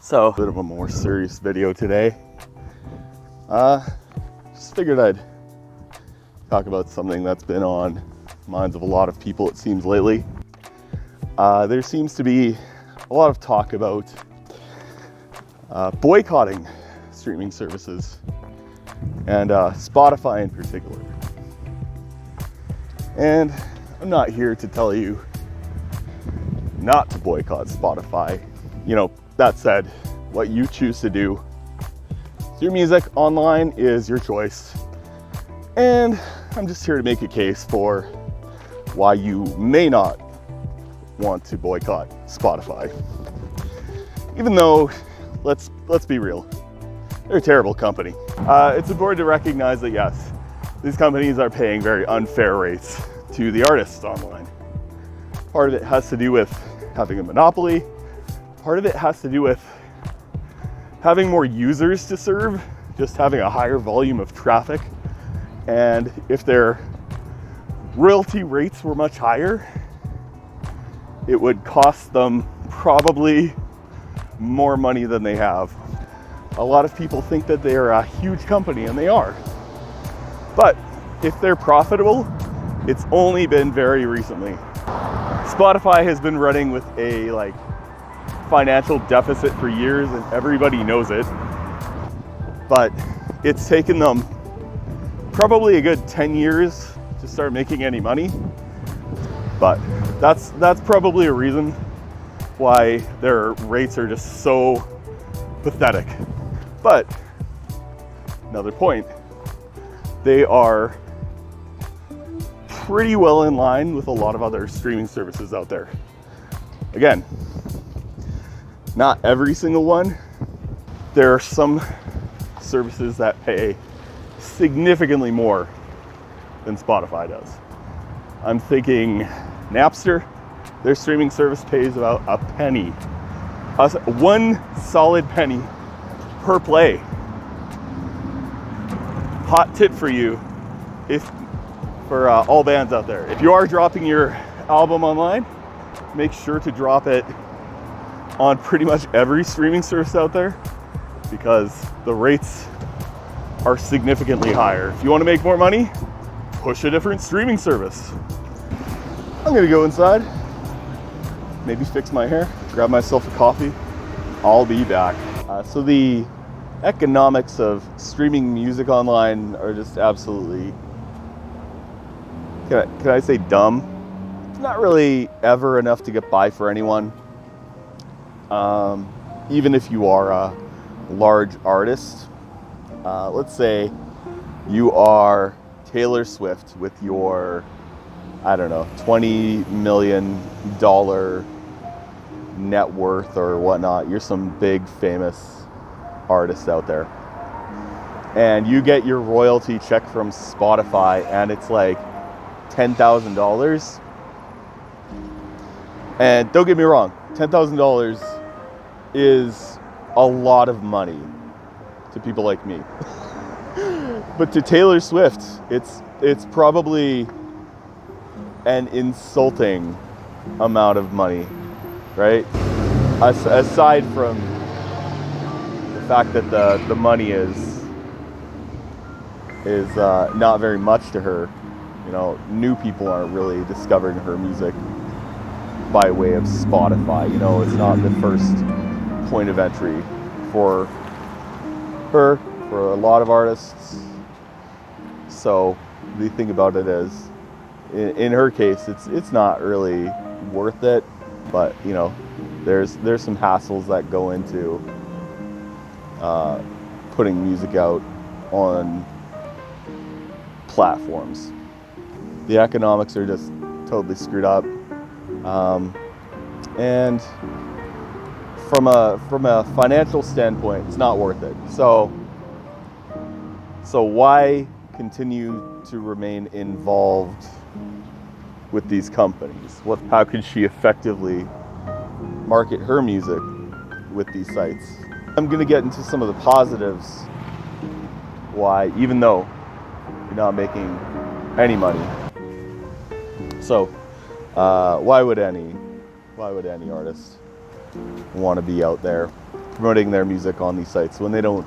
So, a bit of a more serious video today. Just figured I'd talk about something that's been on minds of a lot of people, it seems, lately. There seems to be a lot of talk about boycotting streaming services, and Spotify in particular. And I'm not here to tell you not to boycott Spotify. You know, that said, what you choose to do with your music online is your choice. And I'm just here to make a case for why you may not want to boycott Spotify. Even though, let's be real, they're a terrible company. It's important to recognize that yes, these companies are paying very unfair rates to the artists online. Part of it has to do with having a monopoly. Part of it has to do with having more users to serve, just having a higher volume of traffic. And if their royalty rates were much higher, it would cost them probably more money than they have. A lot of people think that they are a huge company, and they are. But if they're profitable, it's only been very recently. Spotify has been running with a financial deficit for years, and everybody knows it. But it's taken them probably a good 10 years to start making any money. But that's probably a reason why their rates are just so pathetic. But another point, they are pretty well in line with a lot of other streaming services out there. Again, not every single one. There are some services that pay significantly more than Spotify does. I'm thinking Napster. Their streaming service pays about a penny. One solid penny per play. Hot tip for you, for all bands out there. If you are dropping your album online, make sure to drop it on pretty much every streaming service out there, because the rates are significantly higher. If you want to make more money, push a different streaming service. I'm gonna go inside, maybe fix my hair, grab myself a coffee. I'll be back. So the economics of streaming music online are just absolutely, can I say dumb? It's not really ever enough to get by for anyone. Even if you are a large artist, let's say you are Taylor Swift with your, I don't know, $20 million net worth or whatnot. You're some big famous artist out there, and you get your royalty check from Spotify, and it's like $10,000. And don't get me wrong, $10,000 is a lot of money to people like me. But to Taylor Swift, it's probably an insulting amount of money, right? Aside from the fact that the money is not very much to her. You know, new people aren't really discovering her music by way of Spotify. You know, it's not the first point of entry for her, for a lot of artists. So the thing about it is, in her case, it's not really worth it. But you know, there's some hassles that go into putting music out on platforms. The economics are just totally screwed up, and from a financial standpoint, it's not worth it. So why continue to remain involved with these companies? How can she effectively market her music with these sites? I'm going to get into some of the positives why, even though you're not making any money. So why would any artist want to be out there promoting their music on these sites when they don't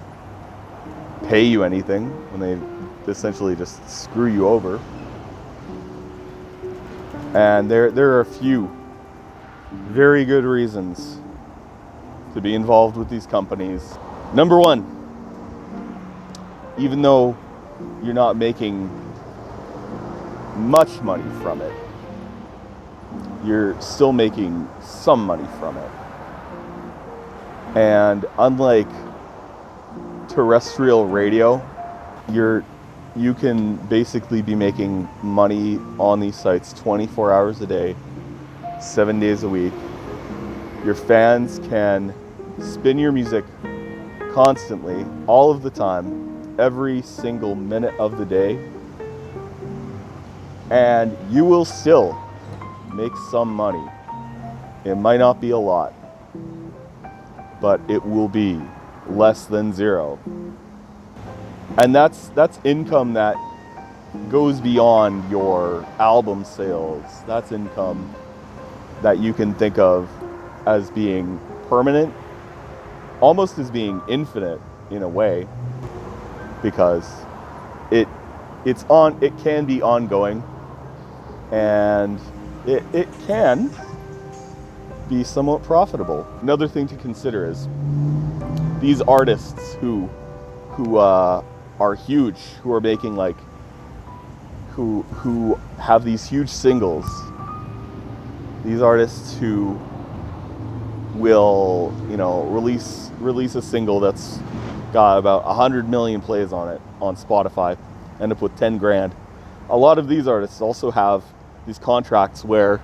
pay you anything, when they essentially just screw you over. And there are a few very good reasons to be involved with these companies. Number one, even though you're not making much money from it, you're still making some money from it. And unlike terrestrial radio, you can basically be making money on these sites 24 hours a day, 7 days a week. Your fans can spin your music constantly, all of the time, every single minute of the day, and you will still make some money. It might not be a lot, but it will be less than zero. And that's income that goes beyond your album sales. That's income that you can think of as being permanent, almost as being infinite in a way, because it can be ongoing, and it can be somewhat profitable. Another thing to consider is these artists who are huge, who are making who have these huge singles. These artists who will, release a single that's got about 100 million plays on it on Spotify, end up with 10 grand. A lot of these artists also have these contracts where,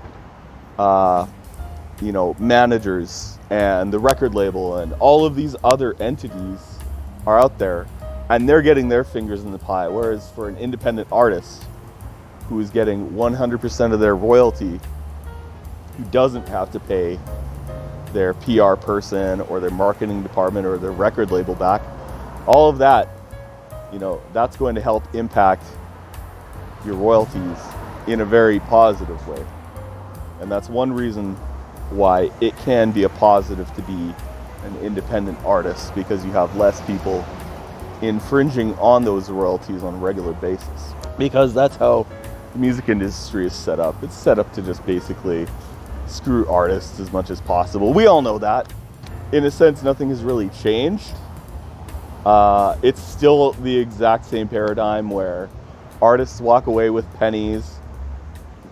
managers and the record label and all of these other entities are out there, and they're getting their fingers in the pie. Whereas for an independent artist who is getting 100% of their royalty, who doesn't have to pay their PR person or their marketing department or their record label back, all of that, that's going to help impact your royalties in a very positive way. And that's one reason why it can be a positive to be an independent artist, because you have less people infringing on those royalties on a regular basis. Because that's how the music industry is set up. It's set up to just basically screw artists as much as possible. We all know that. In a sense, nothing has really changed. It's still the exact same paradigm where artists walk away with pennies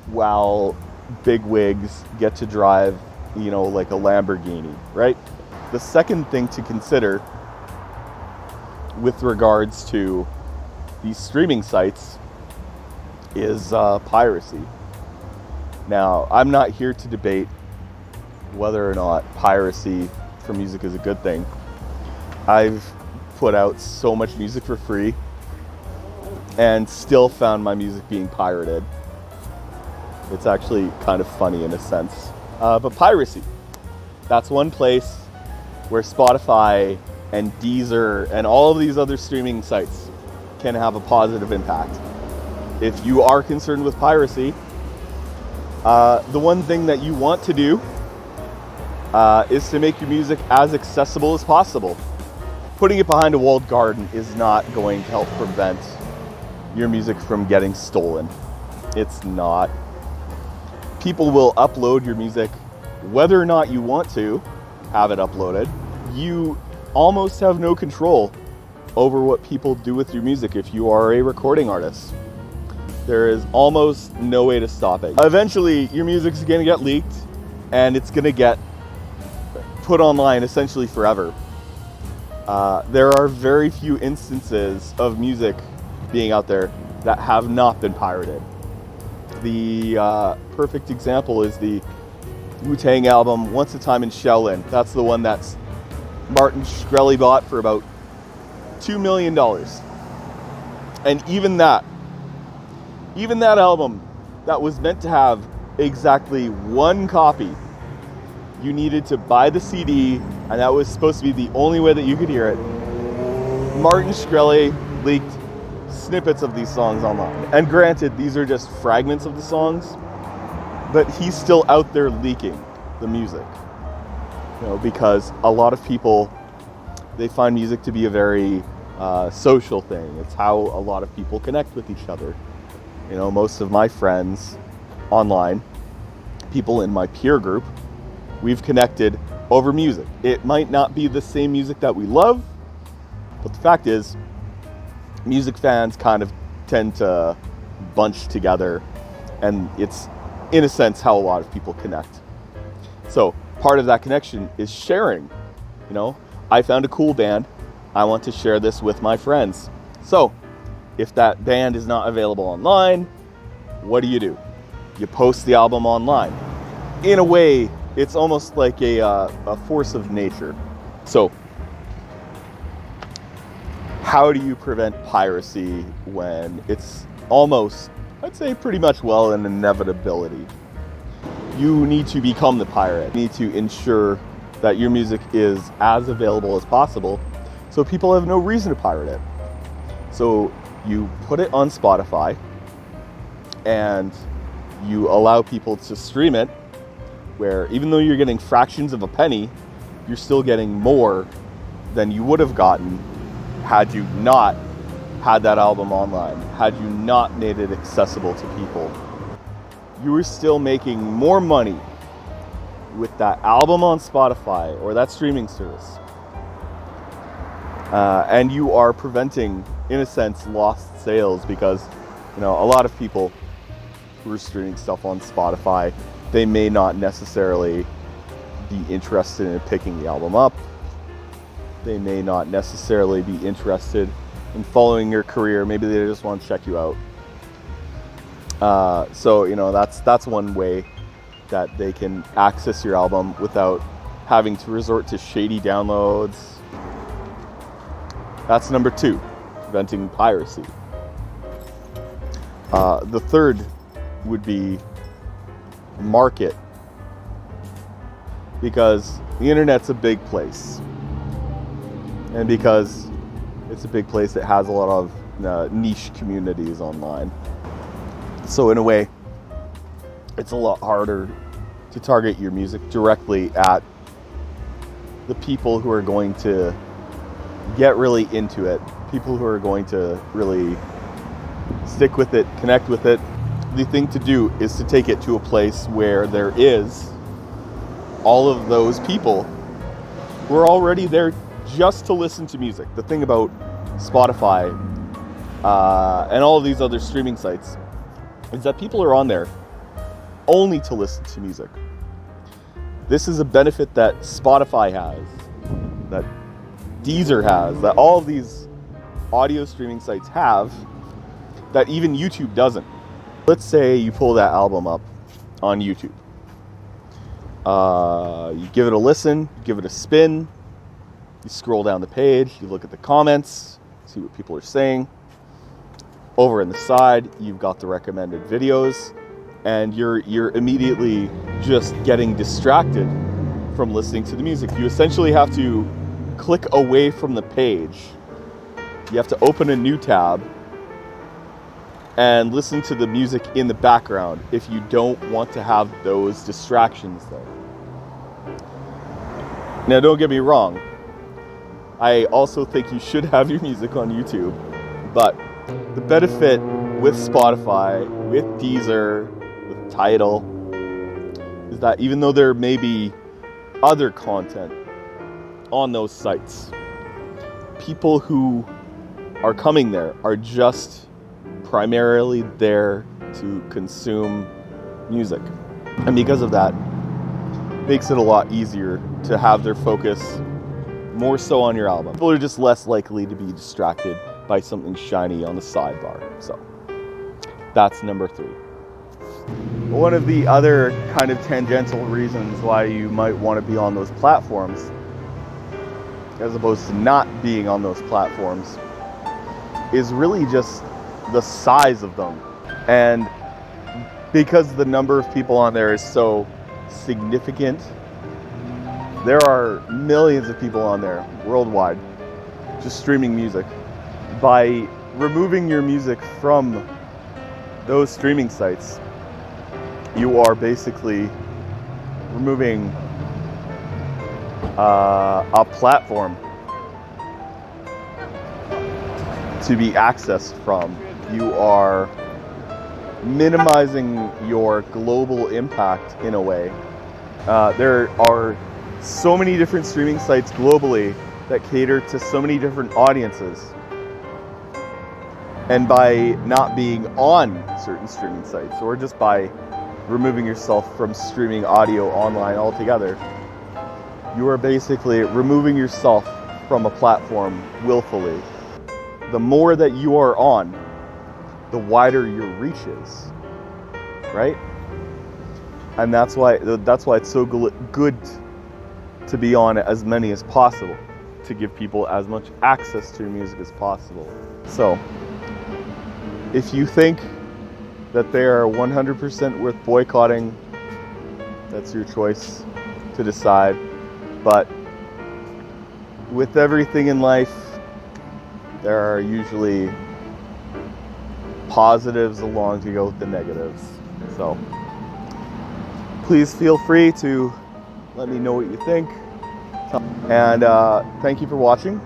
while big wigs get to drive, like a Lamborghini, right? The second thing to consider with regards to these streaming sites is piracy. Now, I'm not here to debate whether or not piracy for music is a good thing. I've put out so much music for free and still found my music being pirated. It's actually kind of funny in a sense. But piracy, that's one place where Spotify and Deezer and all of these other streaming sites can have a positive impact. If you are concerned with piracy, the one thing that you want to do is to make your music as accessible as possible. Putting it behind a walled garden is not going to help prevent your music from getting stolen. It's not. People will upload your music whether or not you want to have it uploaded. You almost have no control over what people do with your music if you are a recording artist. There is almost no way to stop it. Eventually, your music's gonna get leaked and it's gonna get put online essentially forever. There are very few instances of music being out there that have not been pirated. The perfect example is the Wu-Tang album, Once a Time in Shaolin. That's the one that's Martin Shkreli bought for about $2 million. And even that album that was meant to have exactly one copy, you needed to buy the CD, and that was supposed to be the only way that you could hear it. Martin Shkreli leaked snippets of these songs online. And granted, these are just fragments of the songs, but he's still out there leaking the music. Because a lot of people They find music to be a very social thing. It's how a lot of people connect with each other. You know, most of my friends online, people in my peer group, we've connected over music. It might not be the same music that we love, but the fact is, music fans kind of tend to bunch together, and it's, in a sense, how a lot of people connect. So part of that connection is sharing. You know, I found a cool band. I want to share this with my friends. So if that band is not available online, what do? You post the album online. In a way, it's almost like a force of nature. So how do you prevent piracy when it's almost, I'd say pretty much well, an inevitability? You need to become the pirate. You need to ensure that your music is as available as possible so people have no reason to pirate it. So you put it on Spotify and you allow people to stream it, where even though you're getting fractions of a penny, you're still getting more than you would have gotten had you not had that album online, had you not made it accessible to people. You were still making more money with that album on Spotify or that streaming service. And you are preventing, in a sense, lost sales, because, you know, a lot of people who are streaming stuff on Spotify, they may not necessarily be interested in picking the album up. They may not necessarily be interested in following your career. Maybe they just want to check you out. So, you know, that's one way that they can access your album without having to resort to shady downloads. That's number 2, preventing piracy. The third would be market, because the internet's a big place, and because it's a big place, it has a lot of niche communities online. So in a way, it's a lot harder to target your music directly at the people who are going to get really into it, people who are going to really stick with it, connect with it. The thing to do is to take it to a place where there is all of those people who are already there just to listen to music. The thing about Spotify and all of these other streaming sites is that people are on there only to listen to music. This is a benefit that Spotify has, that Deezer has, that all of these audio streaming sites have, that even YouTube doesn't. Let's say you pull that album up on YouTube. You give it a listen, you give it a spin, you scroll down the page, you look at the comments, see what people are saying. Over on the side, you've got the recommended videos, and you're immediately just getting distracted from listening to the music. You essentially have to click away from the page. You have to open a new tab and listen to the music in the background if you don't want to have those distractions there. Now, don't get me wrong. I also think you should have your music on YouTube, but the benefit with Spotify, with Deezer, with Tidal, is that even though there may be other content on those sites, people who are coming there are just primarily there to consume music. And because of that, it makes it a lot easier to have their focus more so on your album. People are just less likely to be distracted by something shiny on the sidebar. So that's number 3. One of the other kind of tangential reasons why you might want to be on those platforms, as opposed to not being on those platforms, is really just the size of them. And because the number of people on there is so significant, there are millions of people on there worldwide just streaming music. By removing your music from those streaming sites, you are basically removing a platform to be accessed from. You are minimizing your global impact in a way. There are so many different streaming sites globally that cater to so many different audiences. And by not being on certain streaming sites, or just by removing yourself from streaming audio online altogether, you are basically removing yourself from a platform willfully. The more that you are on, the wider your reach is, right? And that's why it's so good to be on as many as possible, to give people as much access to your music as possible. So, if you think that they are 100% worth boycotting, that's your choice to decide. But with everything in life, there are usually positives along to go with the negatives. So please feel free to let me know what you think. And thank you for watching.